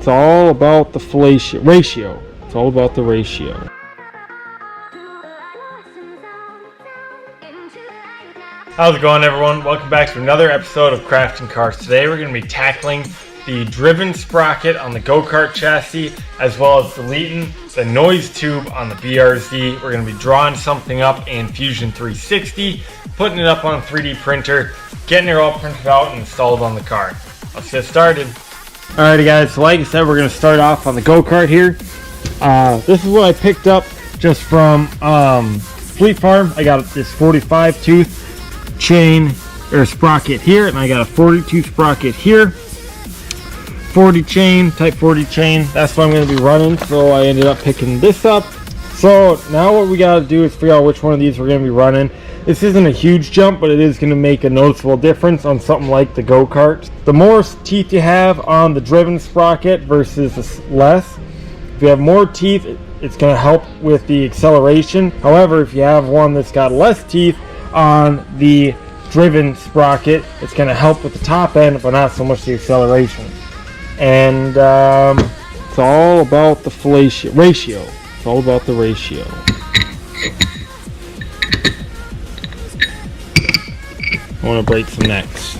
It's all about the ratio. It's all about the ratio. How's it going, everyone? Welcome back to another episode of Crafting Cars. Today we're going to be tackling the driven sprocket on the go-kart chassis, as well as deleting the noise tube on the BRZ. We're going to be drawing something up in Fusion 360, putting it up on a 3D printer, getting it all printed out and installed on the car. Let's get started. Alrighty guys, so like I said, we're going to start off on the go-kart here. This is what I picked up just from Fleet Farm. I got this 45 tooth chain or sprocket here, and I got a 42 sprocket here. 40 chain, type 40 chain. That's what I'm going to be running, so I ended up picking this up. So now what we got to do is figure out which one of these we're going to be running. This isn't a huge jump, but it is going to make a noticeable difference on something like the go-kart. The more teeth you have on the driven sprocket versus the less, if you have more teeth, it's going to help with the acceleration. However, if you have one that's got less teeth on the driven sprocket, it's going to help with the top end, but not so much the acceleration. And it's all about the ratio. It's all about the ratio. I want to break some necks.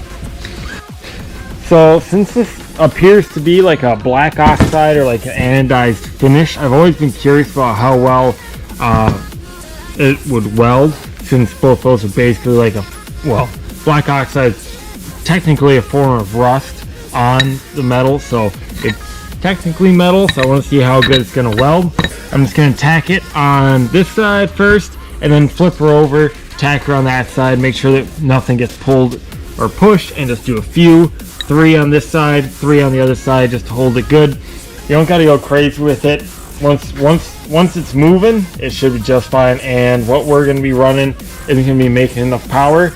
So since this appears to be like a black oxide or like an anodized finish, I've always been curious about how well it would weld, since both those are basically like black oxide is technically a form of rust on the metal, so it's technically metal, so I want to see how good it's going to weld. I'm just going to tack it on this side first, and then flip her over, tack her on that side, make sure that nothing gets pulled or pushed, and just do a few. 3 on this side, 3 on the other side, just to hold it good. You don't got to go crazy with it. Once it's moving, it should be just fine. And what we're going to be running isn't going to be making enough power,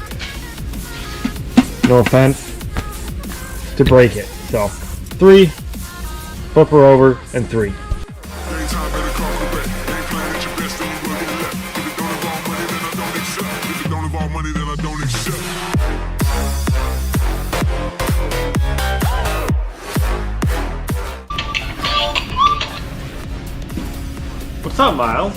no offense, to break it. So 3, flip her over, and 3. What's up, Miles?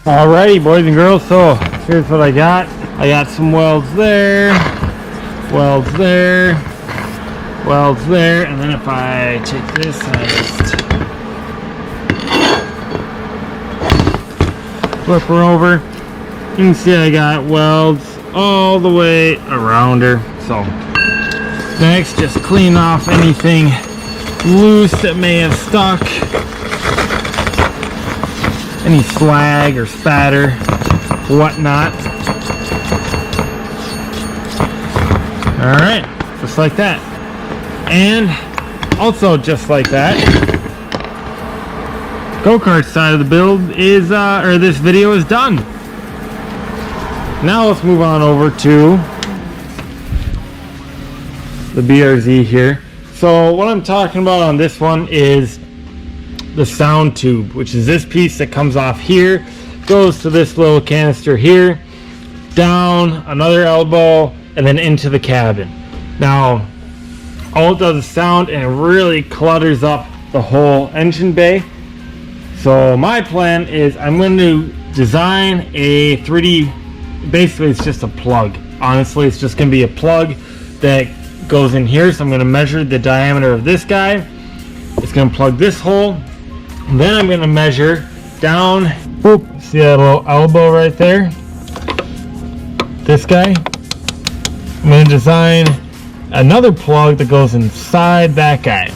Alrighty, boys and girls, so here's what I got. I got some welds there, welds there, welds there, and then if I take this, I just flip her over. You can see I got welds all the way around her. So next, just clean off anything loose that may have stuck, any slag or spatter, whatnot. Alright, just like that. And also just like that, go-kart side of the build is, or this video is done. Now let's move on over to the BRZ here. So what I'm talking about on this one is the sound tube, which is this piece that comes off here, goes to this little canister here, down another elbow, and then into the cabin. Now all it does is sound, and it really clutters up the whole engine bay. So my plan is I'm going to design a 3D, basically it's just a plug. Honestly, it's just going to be a plug that goes in here. So I'm going to measure the diameter of this guy. It's going to plug this hole. And then I'm going to measure down, whoop, see that little elbow right there? This guy. I'm going to design another plug that goes inside that guy.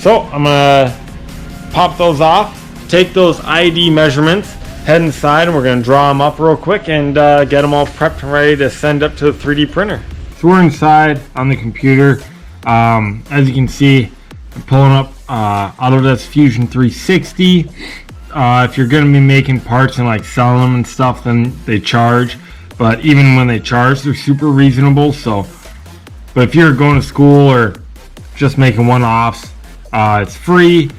So I'm gonna pop those off, take those ID measurements, head inside, and we're gonna draw them up real quick and get them all prepped and ready to send up to the 3D printer. So we're inside on the computer. As you can see, I'm pulling up Autodesk Fusion 360. If you're gonna be making parts and like selling them and stuff, then they charge. But even when they charge, they're super reasonable. So, but if you're going to school or just making one-offs, it's free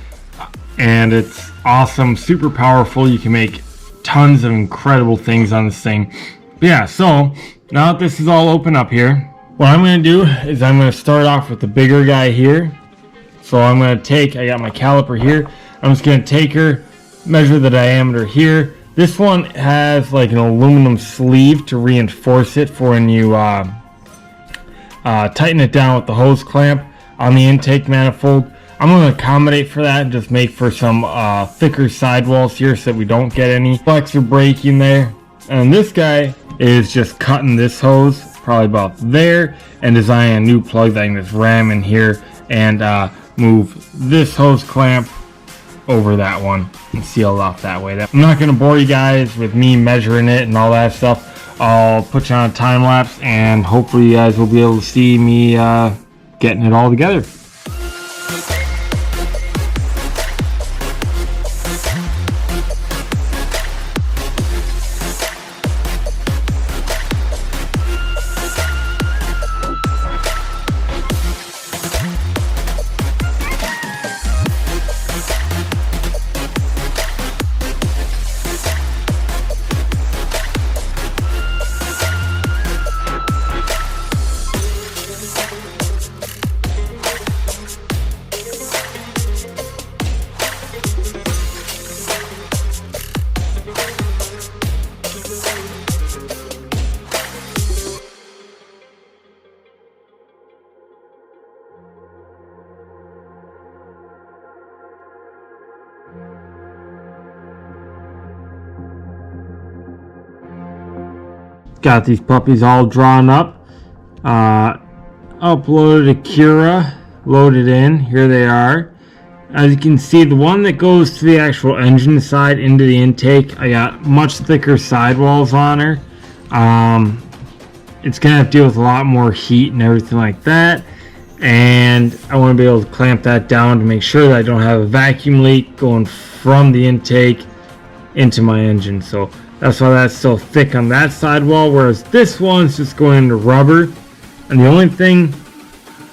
and it's awesome, super powerful. You can make tons of incredible things on this thing. But yeah, so now that this is all open up here, what I'm going to do is I'm going to start off with the bigger guy here. So I'm going to take, I got my caliper here. I'm just going to take her, measure the diameter here. This one has like an aluminum sleeve to reinforce it for when you tighten it down with the hose clamp on the intake manifold. I'm going to accommodate for that and just make for some thicker sidewalls here so that we don't get any flex or breaking there. And this guy is just cutting this hose probably about there and designing a new plug that I can just ram in here and move this hose clamp over that one and seal it off that way. I'm not going to bore you guys with me measuring it and all that stuff. I'll put you on a time lapse and hopefully you guys will be able to see me getting it all together. Got these puppies all drawn up, uploaded Akira, loaded in, here they are. As you can see, the one that goes to the actual engine side into the intake, I got much thicker sidewalls on her. It's gonna have to deal with a lot more heat and everything like that, and I want to be able to clamp that down to make sure that I don't have a vacuum leak going from the intake into my engine. So that's why that's so thick on that sidewall, whereas this one's just going into rubber. And the only thing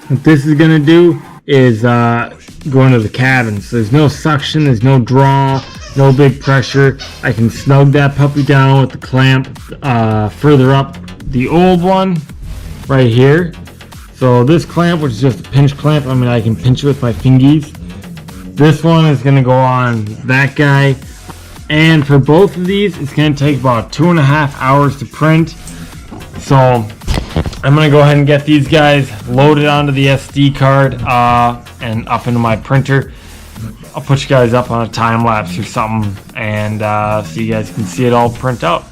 that this is going to do is go into the cabin. So there's no suction, there's no draw, no big pressure. I can snug that puppy down with the clamp further up the old one right here. So this clamp, which is just a pinch clamp, I mean I can pinch it with my fingies. This one is going to go on that guy. And for both of these, it's going to take about 2.5 hours to print. So I'm going to go ahead and get these guys loaded onto the SD card and up into my printer. I'll put you guys up on a time lapse or something and so you guys can see it all print out.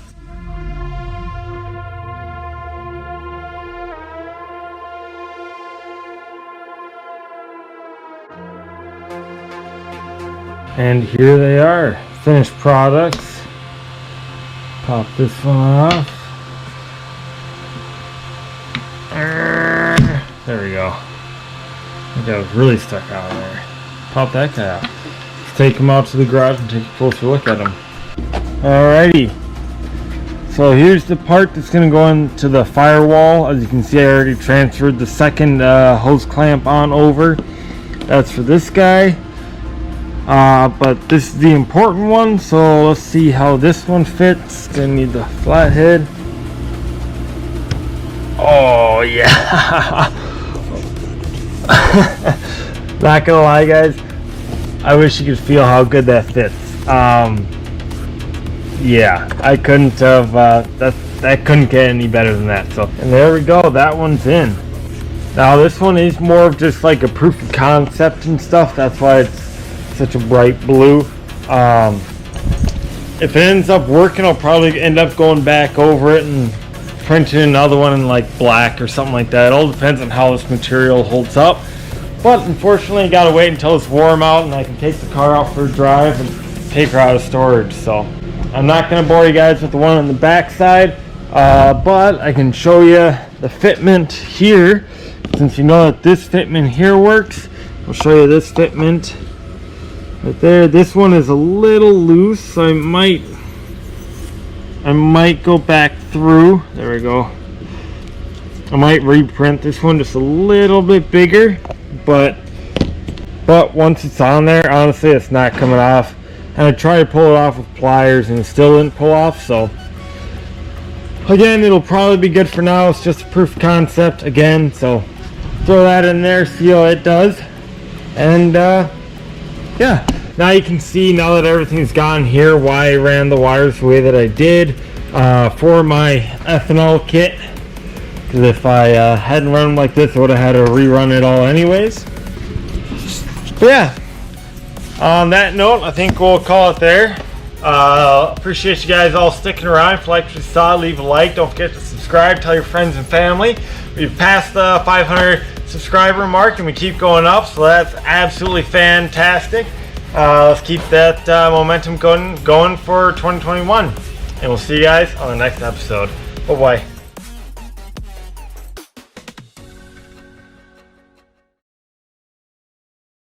And here they are. Finished products. Pop this one off. There we go. I think I was really stuck out there. Pop that guy out. Let's take him out to the garage and take a closer look at him. Alrighty. So here's the part that's going to go into the firewall. As you can see, I already transferred the second hose clamp on over. That's for this guy. But this is the important one, so let's see how this one fits. Gonna need the flathead. Oh yeah. Not gonna lie guys, I wish you could feel how good that fits. Yeah, I couldn't have that couldn't get any better than that. So, and there we go, that one's in. Now this one is more of just like a proof of concept and stuff, that's why it's such a bright blue. If it ends up working, I'll probably end up going back over it and printing another one in like black or something like that. It all depends on how this material holds up. But unfortunately, I gotta wait until it's warm out and I can take the car out for a drive and take her out of storage. So I'm not gonna bore you guys with the one on the back side, but I can show you the fitment here. Since you know that this fitment here works, I'll show you this fitment right there. This one is a little loose, so I might go back through. There we go. I might reprint this one just a little bit bigger, but once it's on there, honestly, it's not coming off. And I tried to pull it off with pliers and it still didn't pull off. So again, it'll probably be good for now. It's just a proof of concept again, so throw that in there, see how it does. And yeah, now you can see, now that everything's gone here, why I ran the wires the way that I did for my ethanol kit. Because if I hadn't run them like this, I would have had to rerun it all anyways. But yeah, on that note, I think we'll call it there. Appreciate you guys all sticking around. If you liked what you saw, leave a like. Don't forget to subscribe. Tell your friends and family. We've passed the 500 subscriber mark and we keep going up, so that's absolutely fantastic. Let's keep that momentum going for 2021. And we'll see you guys on the next episode. Bye-bye.